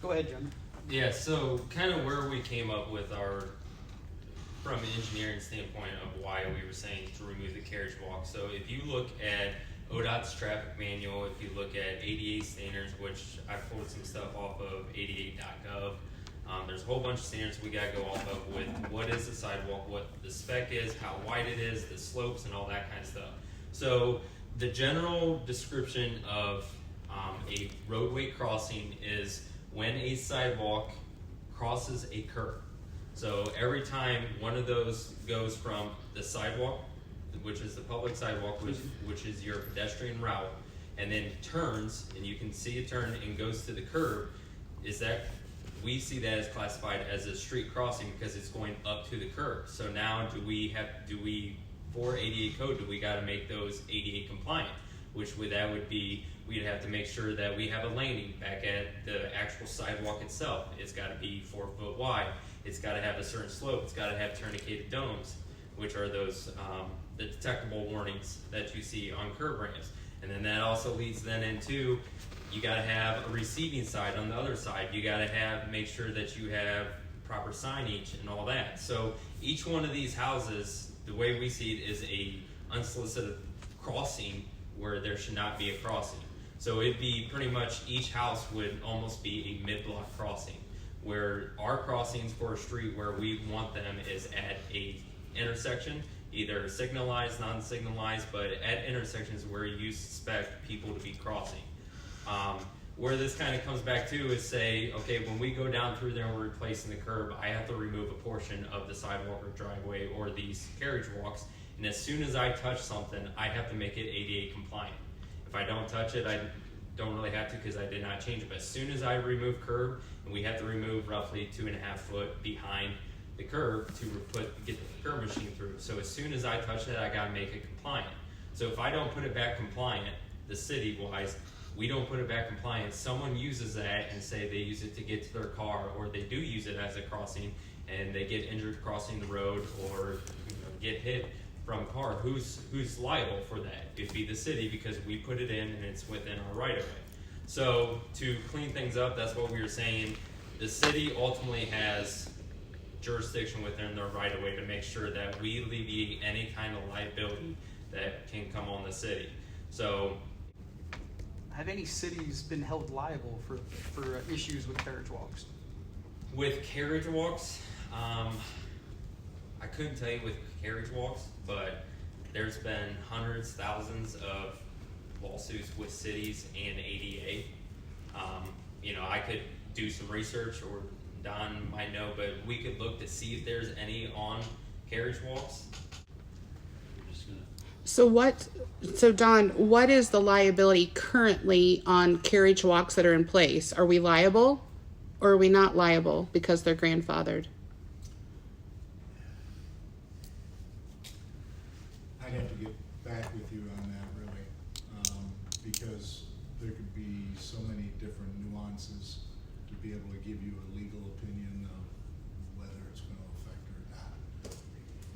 Go ahead, Jim. Yeah, so kind of where we came up with from an engineering standpoint of why we were saying to remove the carriage walk. So if you look at ODOT's traffic manual, if you look at ADA standards, which I pulled some stuff off of 88.gov, there's a whole bunch of standards we got to go off of with what is the sidewalk, what the spec is, how wide it is, the slopes, and all that kind of stuff. So the general description of a roadway crossing is when a sidewalk crosses a curb. So every time one of those goes from the sidewalk, which is the public sidewalk, which is your pedestrian route, and then turns, and you can see it turn and goes to the curb, is that we see that as classified as a street crossing because it's going up to the curb. So now for ADA code, do we got to make those ADA compliant? That would be, we'd have to make sure that we have a landing back at the actual sidewalk itself. It's got to be 4 foot wide. It's got to have a certain slope. It's got to have tourniqueted domes, which are those the detectable warnings that you see on curb ramps. And then that also leads then into, you got to have a receiving side on the other side. You got to make sure that you have proper signage and all that. So each one of these houses, the way we see it, is a unsolicited crossing where there should not be a crossing. So it'd be pretty much each house would almost be a mid-block crossing, where our crossings for a street where we want them is at a intersection, either signalized, non-signalized, but at intersections where you suspect people to be crossing. Where this kind of comes back to is say, okay, when we go down through there and we're replacing the curb, I have to remove a portion of the sidewalk or driveway or these carriage walks, and as soon as I touch something, I have to make it ADA compliant. If I don't touch it, I don't really have to because I did not change it. But as soon as I remove curb, and we have to remove roughly 2.5 foot behind the curb to get the curb machine through. So as soon as I touch it, I gotta make it compliant. So if I don't put it back compliant, the city-wise, we don't put it back compliant, someone uses that and say they use it to get to their car, or they do use it as a crossing and they get injured crossing the road or get hit from a car, who's liable for that? It'd be the city because we put it in and it's within our right of way. So to clean things up, that's what we were saying. The city ultimately has jurisdiction within their right of way to make sure that we alleviate any kind of liability that can come on the city. So have any cities been held liable for issues with carriage walks? With carriage walks, I couldn't tell you with carriage walks, but there's been hundreds, thousands of lawsuits with cities and ADA. I could do some research, or Don might know, but we could look to see if there's any on carriage walks. So Don, what is the liability currently on carriage walks that are in place? Are we liable or are we not liable because they're grandfathered? I'd have to get back with you on that, really, because there could be so many different nuances to be able to give you a legal opinion of whether it's going to affect or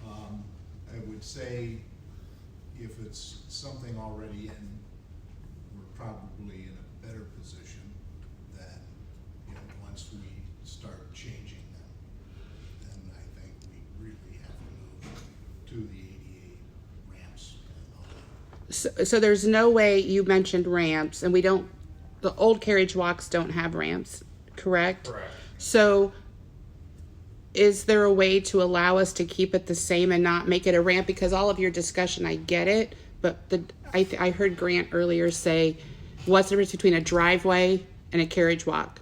not. I would say if it's something already in, we're probably in a better position than once we start changing them. Then I think we really have to move to the ADA ramps and all that. So there's no way, you mentioned ramps, and the old carriage walks don't have ramps, correct? Correct. So is there a way to allow us to keep it the same and not make it a ramp? Because all of your discussion, I get it, but I heard Grant earlier say, what's the difference between a driveway and a carriage walk?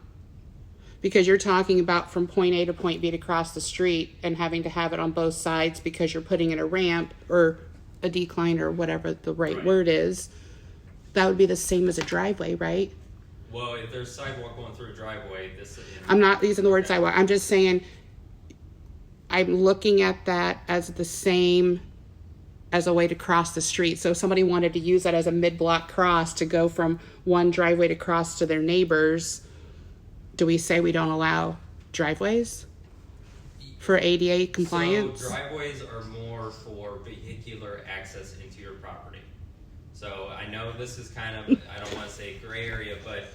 Because you're talking about from point A to point B to cross the street and having to have it on both sides because you're putting in a ramp or a decline or whatever the right word is. That would be the same as a driveway, right? Well, if there's sidewalk going through a driveway, I'm not using the word sidewalk. I'm just saying I'm looking at that as the same as a way to cross the street. So if somebody wanted to use that as a mid-block cross to go from one driveway to cross to their neighbors, do we say we don't allow driveways for ADA compliance? So driveways are more for vehicular access into your property. So I know this is kind of, I don't want to say gray area, but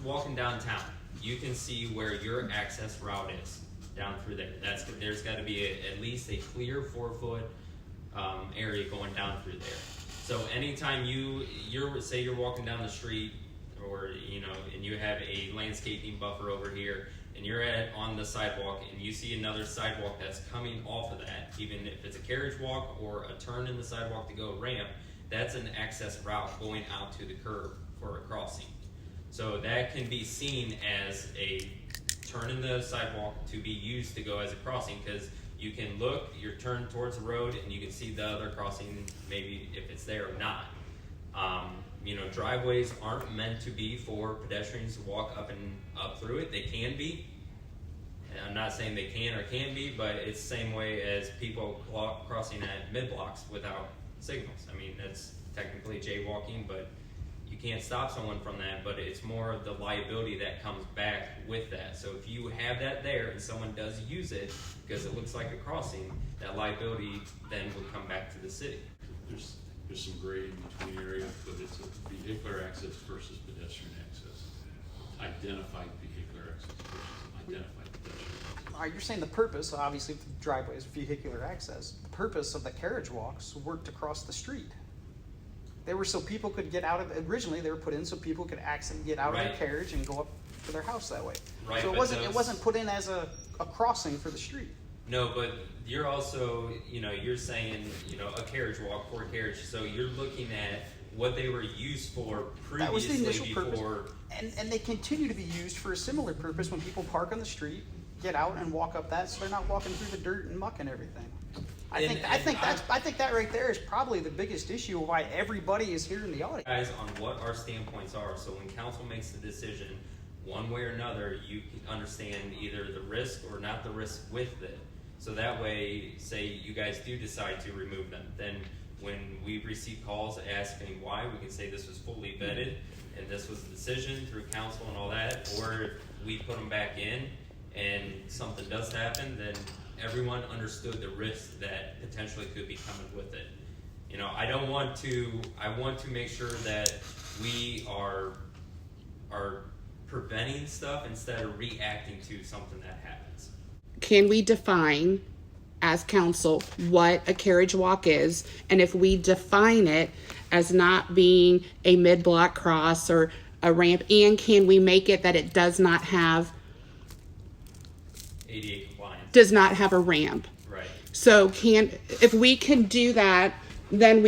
walking downtown, you can see where your access route is down through there. There's got to be at least a clear 4-foot area going down through there. So anytime say you're walking down the street, or and you have a landscaping buffer over here, and you're on the sidewalk, and you see another sidewalk that's coming off of that, even if it's a carriage walk or a turn in the sidewalk to go ramp, that's an access route going out to the curb for a crossing. So that can be seen as a turn in the sidewalk to be used to go as a crossing, because you can look, you're turned towards the road, and you can see the other crossing, maybe if it's there or not. Driveways aren't meant to be for pedestrians to walk up through it. They can be. And I'm not saying they can or can't be, but it's the same way as people crossing at mid-blocks without signals. I mean, that's technically jaywalking, but you can't stop someone from that, but it's more of the liability that comes back with that. So if you have that there and someone does use it because it looks like a crossing, that liability then would come back to the city. There's some gray in between areas, but it's a vehicular access versus pedestrian access. Identified vehicular access versus identified pedestrian access. All right, you're saying the purpose, obviously, of the driveway is vehicular access. The purpose of the carriage walks worked across the street. They were so people could get out of. Originally, they were put in so people could get out of their carriage and go up to their house that way. Right, so it wasn't put in as a crossing for the street. No, but you're also, you're saying, a carriage walk for a carriage. So you're looking at what they were used for previously. That was the initial before. Purpose. And they continue to be used for a similar purpose when people park on the street, get out and walk up that, so they're not walking through the dirt and muck and everything. I think that right there is probably the biggest issue of why everybody is here in the audience. Guys, on what our standpoints are. So when council makes the decision, one way or another, you can understand either the risk or not the risk with it. So that way, say you guys do decide to remove them, then when we receive calls asking why, we can say this was fully vetted and this was the decision through council and all that, or if we put them back in and something does happen, then everyone understood the risk that potentially could be coming with it. I want to make sure that we are preventing stuff instead of reacting to something that happens. Can we define as council what a carriage walk is? And if we define it as not being a mid-block cross or a ramp, and can we make it that it does not have ADA compliance. Does not have a ramp? Right. So if we can do that, then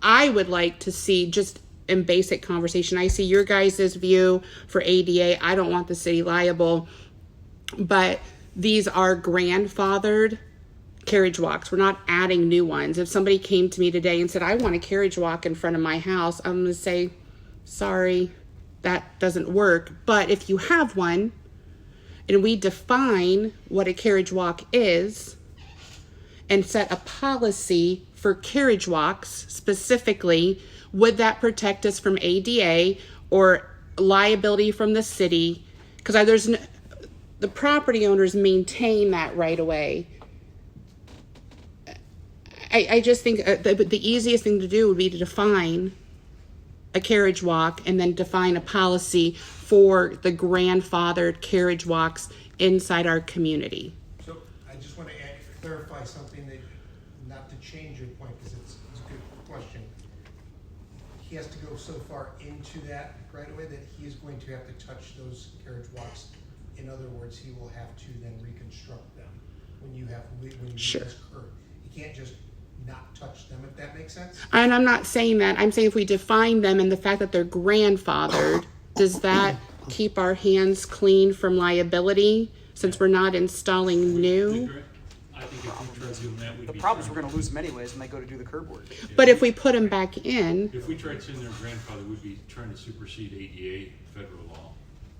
I would like to see, just in basic conversation, I see your guys' view for ADA. I don't want the city liable. But these are grandfathered carriage walks. We're not adding new ones. If somebody came to me today and said, I want a carriage walk in front of my house, I'm going to say, sorry, that doesn't work. But if you have one, and we define what a carriage walk is, and set a policy for carriage walks specifically, would that protect us from ADA or liability from the city? Because the property owners maintain that right away. I just think the easiest thing to do would be to define a carriage walk and then define a policy for the grandfathered carriage walks inside our community. So I just want to clarify something, that not to change your point, because it's a good question. He has to go so far into that right away that he is going to have to touch those carriage walks. In other words, he will have to then reconstruct them when you Sure. this curve. He can't just not touch them, if that makes sense. And I'm not saying that. I'm saying if we define them and the fact that they're grandfathered, does that keep our hands clean from liability since we're not installing new? I think if we try doing that, we'd The be problem is trying- we're going to lose them anyways when they go to do the curb work. But if we put them back in, If we tried sending their grandfather, we'd be trying to supersede ADA federal law.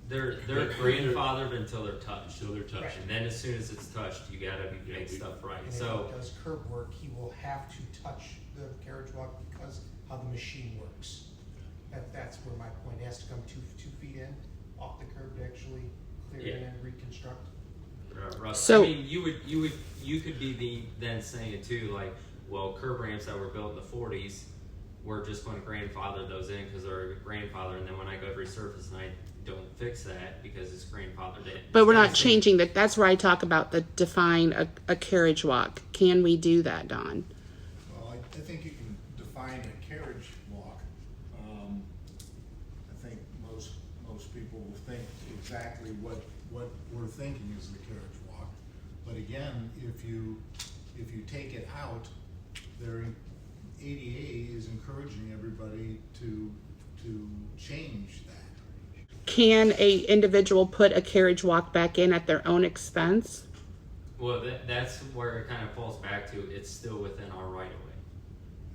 They're grandfathered until they're touched. Until they're touched. And then as soon as it's touched, you gotta make stuff right. And So if he does curb work, he will have to touch the carriage walk because how the machine works. That's where my point, it has to come two feet in, off the curb to actually clear it Yeah. and reconstruct. So- I mean, you could be then saying too, like, well, curb ramps that were built in the 40s, we're just going to grandfather those in because they're grandfather, and then when I go to resurface and I don't fix that because it's grandfathered in. But we're not changing that. That's where I talk about the define a carriage walk. Can we do that, Don? Well, I think you can define a carriage walk. I think most people will think exactly what we're thinking is the carriage walk. But again, if you take it out, their ADA is encouraging everybody to change that. Can a individual put a carriage walk back in at their own expense? Well, that's where it kind of falls back to. It's still within our right of way.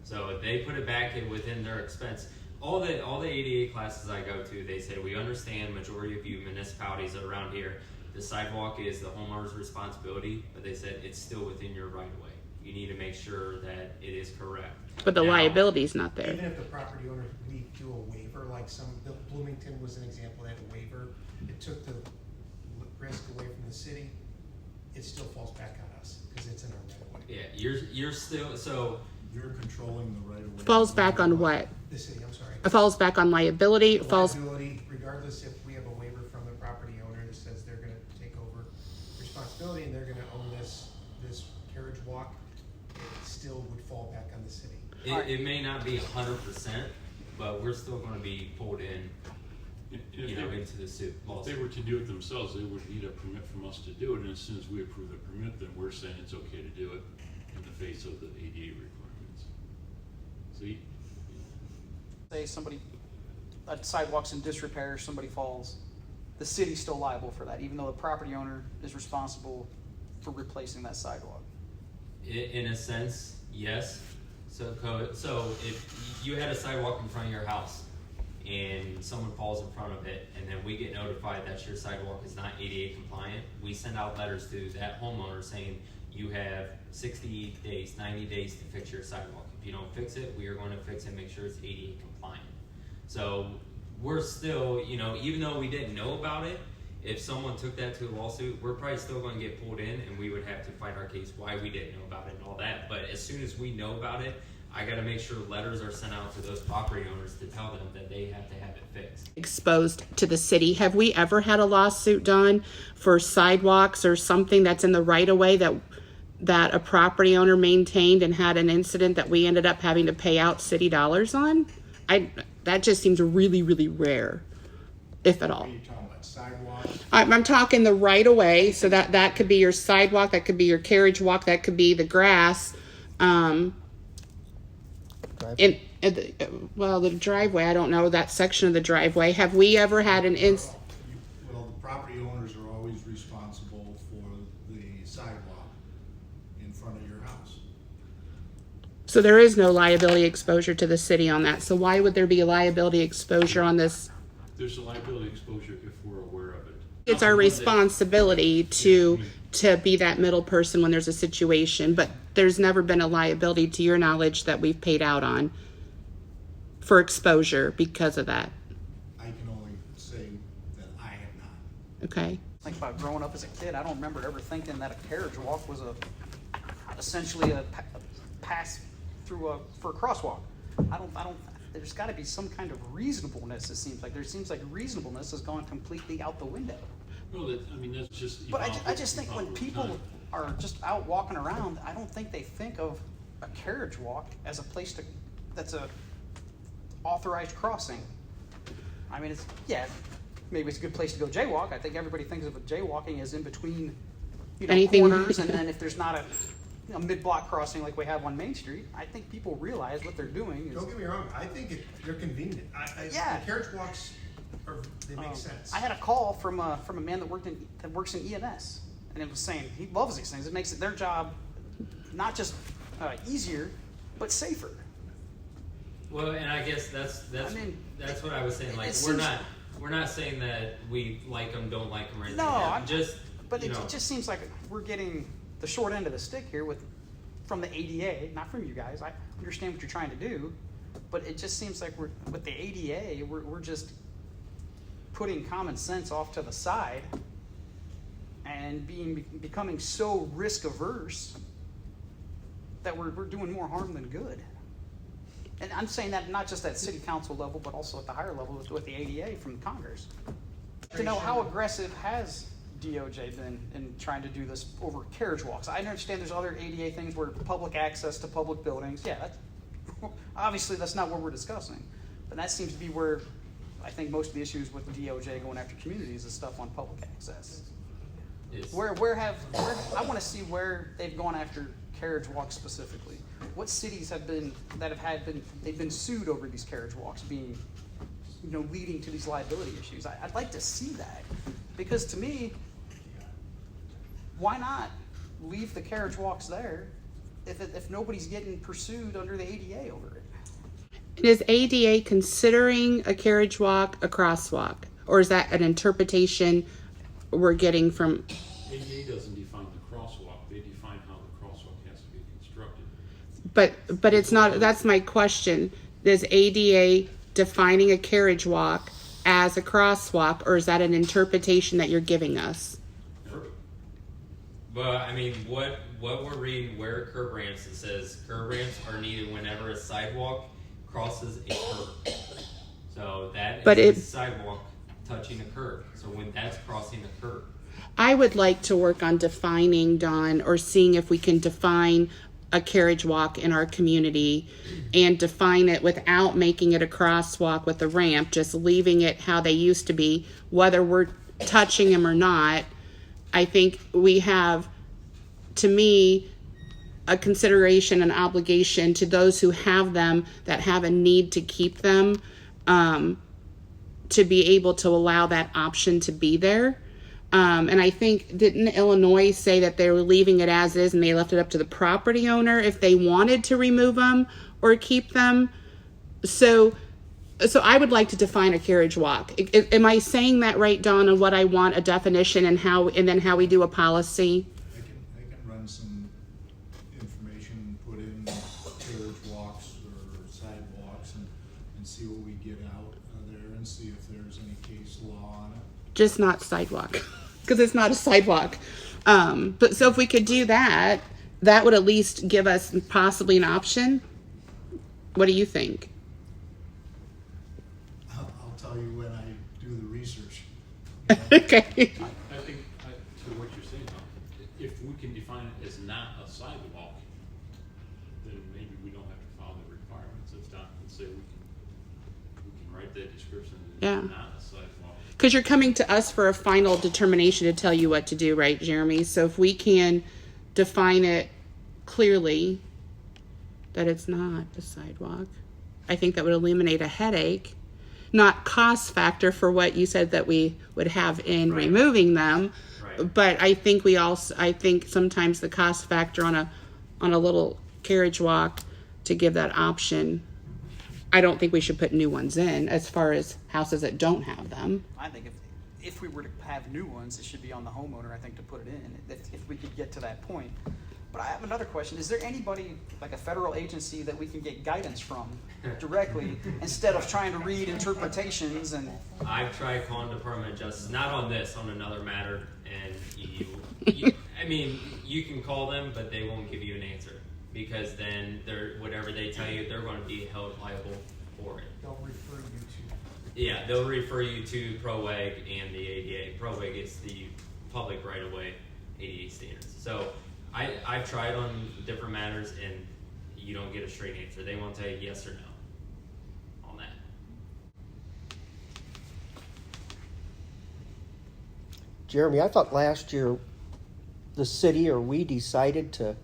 So if they put it back in within their expense. All the ADA classes I go to, they say we understand majority of you municipalities around here, the sidewalk is the homeowner's responsibility, but they said it's still within your right of way. You need to make sure that it is correct. But the Now, liability's not there. Even if the property owner, we do a waiver, like Bloomington was an example, they had a waiver, it took the risk away from the city, it still falls back on us, because it's in our right of way. Yeah, you're still, so You're controlling the right of way. Falls back on what? The city, I'm sorry. It falls back on liability. It falls. Liability, regardless if we have a waiver from the property owner that says they're gonna take over responsibility and they're gonna own this carriage walk, it still would fall back on the city. it may not be 100%, but we're still going to be pulled in, into the suit. If they were to do it themselves, they would need a permit from us to do it, and as soon as we approve the permit, then we're saying it's okay to do it in the face of the ADA requirements. See? Say somebody, a sidewalk's in disrepair, somebody falls, the city's still liable for that, even though the property owner is responsible for replacing that sidewalk. In a sense, yes. So if you had a sidewalk in front of your house and someone falls in front of it, and then we get notified that your sidewalk is not ADA compliant, we send out letters to that homeowner saying you have 60 days, 90 days to fix your sidewalk. If you don't fix it, we are going to fix it, make sure it's ADA compliant. So we're still, even though we didn't know about it, if someone took that to a lawsuit, we're probably still going to get pulled in, and we would have to fight our case why we didn't know about it and all that. But as soon as we know about it, I got to make sure letters are sent out to those property owners to tell them that they have to have it fixed. Exposed to the city. Have we ever had a lawsuit done for sidewalks or something that's in the right of way that a property owner maintained and had an incident that we ended up having to pay out city dollars on? That just seems really, really rare, if at all. Are you talking about sidewalks? I'm talking the right of way, so that could be your sidewalk, that could be your carriage walk, that could be the grass. The driveway, I don't know that section of the driveway. Have we ever had an Well, the property owners are always responsible for the sidewalk in front of your house. So there is no liability exposure to the city on that. So why would there be a liability exposure on this? There's a liability exposure if we're aware of it. It's our responsibility to be that middle person when there's a situation, but there's never been a liability to your knowledge that we've paid out on for exposure because of that. I can only say that I have not. Okay. Think about growing up as a kid, I don't remember ever thinking that a carriage walk was essentially a pass through for a crosswalk. There's got to be some kind of reasonableness. It seems like reasonableness has gone completely out the window. Well, that's just. But I just think when people are just out walking around, I don't think they think of a carriage walk as a place that's a authorized crossing. I mean, maybe it's a good place to go jaywalk. I think everybody thinks of jaywalking as in between, Anything- corners, and then if there's not a mid-block crossing like we have on Main Street, I think people realize what they're doing is. Don't get me wrong, I think they're convenient. Yeah. The carriage walks they make sense. I had a call from a man that works in EMS, and it was saying he loves these things. It makes their job not just easier, but safer. Well, and I guess that's what I was saying. Like we're not saying that we like them, don't like them, or anything. No, But it just seems like we're getting the short end of the stick here from the ADA, not from you guys. I understand what you're trying to do, but it just seems like with the ADA, we're just putting common sense off to the side and becoming so risk averse that we're doing more harm than good. And I'm saying that not just at city council level, but also at the higher level with the ADA from Congress. To know how aggressive has DOJ been in trying to do this over carriage walks? I understand there's other ADA things where public access to public buildings. Yeah, that's, obviously that's not what we're discussing. But that seems to be where I think most of the issues with DOJ going after communities is stuff on public access. Where I want to see where they've gone after carriage walks specifically. What cities have been they've been sued over these carriage walks being, leading to these liability issues. I'd like to see that, because to me, why not leave the carriage walks there if nobody's getting pursued under the ADA over it? Is ADA considering a carriage walk a crosswalk, or is that an interpretation we're getting from? ADA doesn't define the crosswalk, they define how the crosswalk has to be constructed. But it's not, that's my question. Is ADA defining a carriage walk as a crosswalk, or is that an interpretation that you're giving us? But I mean, what we're reading, where curb ramps, it says curb ramps are needed whenever a sidewalk crosses a curb. So that is a sidewalk touching a curb. So when that's crossing a curb. I would like to work on defining, Dawn, or seeing if we can define a carriage walk in our community and define it without making it a crosswalk with a ramp, just leaving it how they used to be, whether we're touching them or not. I think we have, to me, a consideration, an obligation to those who have them, that have a need to keep them, to be able to allow that option to be there. And I think, didn't Illinois say that they were leaving it as is and they left it up to the property owner if they wanted to remove them or keep them? So I would like to define a carriage walk. Am I saying that right, Dawn, on what I want a definition and then how we do a policy? I can run some information, put in carriage walks or sidewalks and see what we get out there and see if there's any case law on it. Just not sidewalk, because it's not a sidewalk. But so if we could do that, that would at least give us possibly an option. What do you think? I'll tell you when I do the research. Okay. I think, to what you're saying, if we can define it as not a sidewalk, then maybe we don't have to follow the requirements of Don and say we can write that description as Yeah. not a sidewalk. Because you're coming to us for a final determination to tell you what to do, right, Jeremy? So if we can define it clearly that it's not a sidewalk, I think that would eliminate a headache, not cost factor for what you said that we would have in Right. removing them. Right. But I think sometimes the cost factor on a little carriage walk to give that option. I don't think we should put new ones in as far as houses that don't have them. I think if we were to have new ones, it should be on the homeowner, I think, to put it in, if we could get to that point. But I have another question. Is there anybody, like a federal agency, that we can get guidance from directly instead of trying to read interpretations? And I've tried calling Department of Justice, not on this, on another matter, and I mean, you can call them, but they won't give you an answer, because then whatever they tell you, they're going to be held liable for it. They'll refer you to. Yeah, they'll refer you to ProWeg and the ADA. ProWeg is the public right-of-way ADA standards. So I've tried on different matters, and you don't get a straight answer. They won't tell you yes or no on that. Jeremy, I thought last year the city or we decided to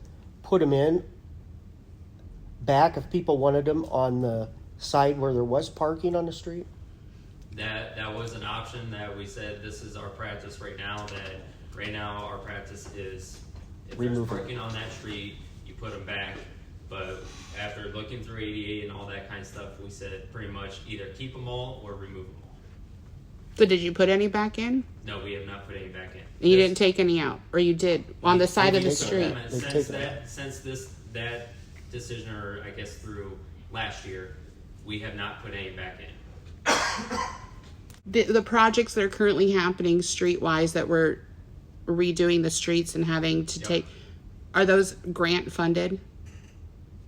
put them in back if people wanted them on the side where there was parking on the street. That was an option that we said this is our practice right now. That right now our practice is if Remove there's them. parking on that street, you put them back. But after looking through ADA and all that kind of stuff, we said pretty much either keep them all or remove them all. So did you put any back in? No, we have not put any back in. And you didn't take any out, or you did on the side of the We took street? them since that decision, or I guess through last year, we have not put any back in. The projects that are currently happening streetwise that we're redoing the streets and having to Yep. take, are those grant funded?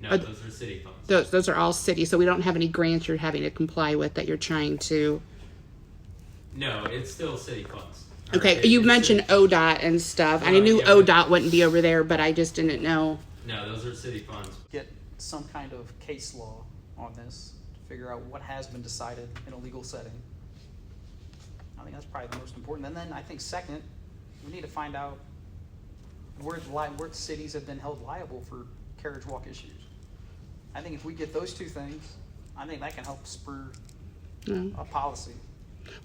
No, Are- those are city funds. Those are all city, so we don't have any grants you're having to comply with that you're trying to. No, it's still city funds. Okay, Alright, you it's mentioned city- ODOT and stuff. And I knew yeah, ODOT wouldn't be over there, but I just didn't know. No, those are city funds. Get some kind of case law on this to figure out what has been decided in a legal setting. I think that's probably the most important. And then I think second, we need to find out where cities have been held liable for carriage walk issues. I think if we get those two things, I think that can help spur a policy.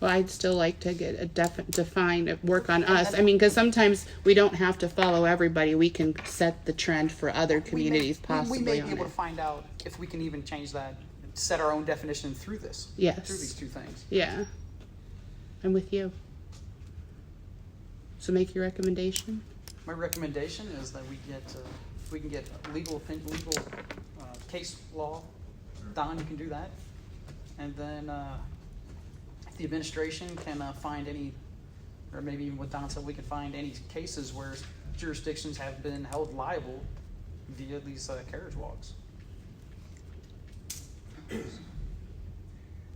Well, I'd still like to get a defined work on us. I mean, because sometimes we don't have to follow everybody. We can set the trend for other communities possibly We may on be able it. to find out if we can even change that, set our own definition through this. Yes. Through these two things. Yeah, I'm with you. So make your recommendation. My recommendation is that we can get legal case law. Don, you can do that. And then if the administration can find any, or maybe even what Don said, we can find any cases where jurisdictions have been held liable via these carriage walks.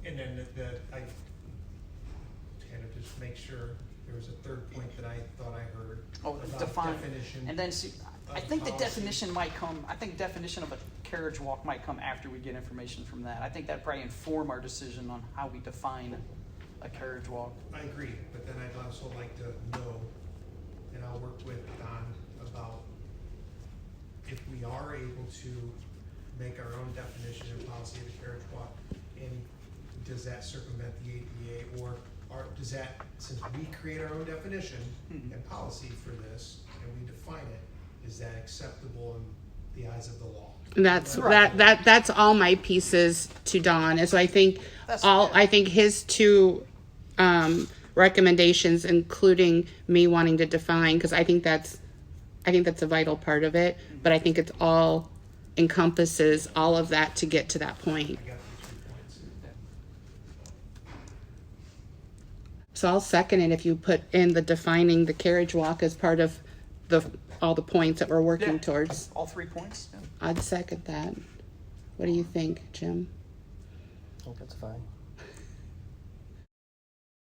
And then I kind of just make sure there was a third point that I thought I heard. Oh, about define. definition. And then see, I of think the policy. definition might come, I think definition of a carriage walk might come after we get information from that. I think that'd probably inform our decision on how we define a carriage walk. I agree, but then I'd also like to know, and I'll work with Don about if we are able to make our own definition and policy of the carriage walk, and does that circumvent the ADA, or does that, since we create our own definition and policy for this, and we define it, is that acceptable in the eyes of the law? And that's Right. that's all my pieces to Don. And so I think That's all fair. I think his two recommendations, including me wanting to define, because I think that's a vital part of it. But I think it's all encompasses all of that to get to that point. I got the 3 points. So I'll second it if you put in the defining the carriage walk as part of all the points that we're working Yeah. towards. All 3 points? Yeah. I'd second that. What do you think, Jim? I think that's fine.